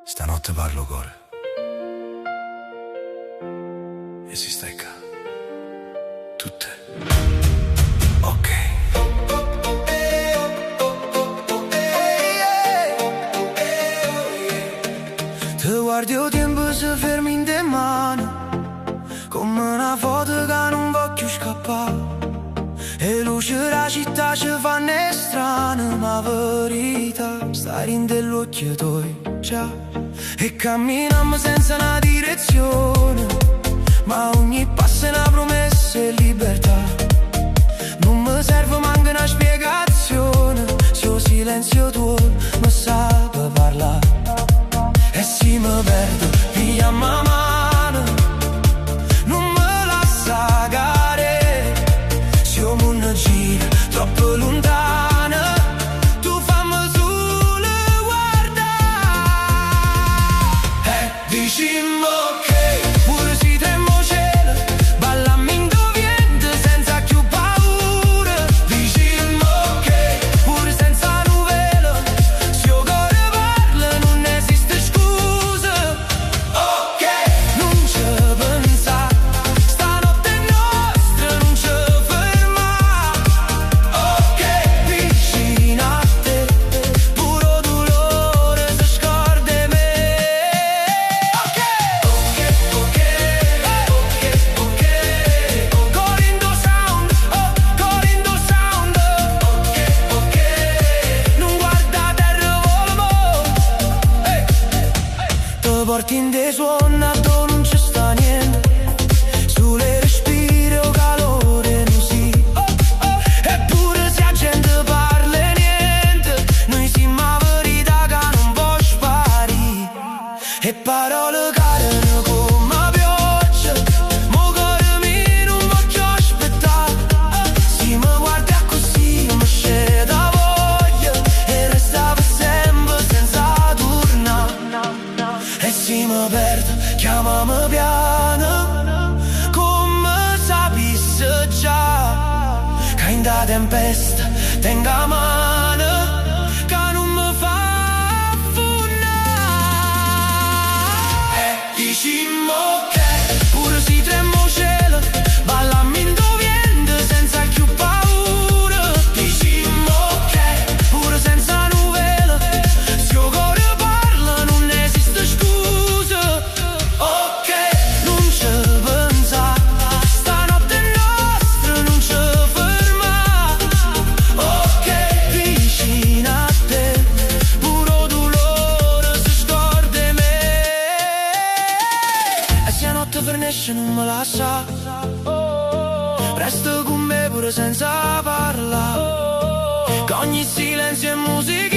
Stanotte parlo core e si stecca tutte. Ok. Te guardi o tempo se fermi in te mano, come una foto che non voglio scappare. E luce la città ci fanno strano, ma verità stare in dell'occhio tuoi già. E camminiamo senza una direzione, ma ogni passo è una promessa e libertà. Non mi serve manca una spiegazione, se il silenzio tuo mi sa per parlare. E se mi perdo, pigliamo la mano, non me la sa cagare. Se il mondo gira troppo lontano, tu fammi solo guardare. Dicimmo che pure si tremo cielo, ballammo in doviente senza più paura. Dicimmo che pure senza nuvelo, se il cuore parla non esiste scusa. Ok, non ci pensa, stanotte è nostra, non ci ferma. Ok, vicino a te, puro dolore se scorda me. Ok, ok, ok, ok, ok. Corindo sound, oh, corindo sound. Ok, ok, non guarda terra volamo. Te porti in dei suoni dove non ci sta niente, sole respiro, calore, non si. Eppure se la gente parla e niente, noi siamo la verità che non può sparire. E parole cadono come pioggia, mo cuore mio non voglio aspettare. Se mi guarda così mi scende la voglia e resta per sempre senza tornare. E se mi perdo, chiamami piano, come sapesse già che in da tempesta tenga a mano, che non mi fa affondare. Dicimmo che pure si tremo cielo, ballammo in doviente senza più paura. Dicimmo che pure senza nuvelo, se il cuore parla non esiste scusa. Ok, non ci pensa, stanotte è nostra, non ci ferma. Ok, vicino a te, puro dolore se scorda me. E se la notte finisce non me la sa, resto con me pure senza parlare, che ogni silenzio è musica.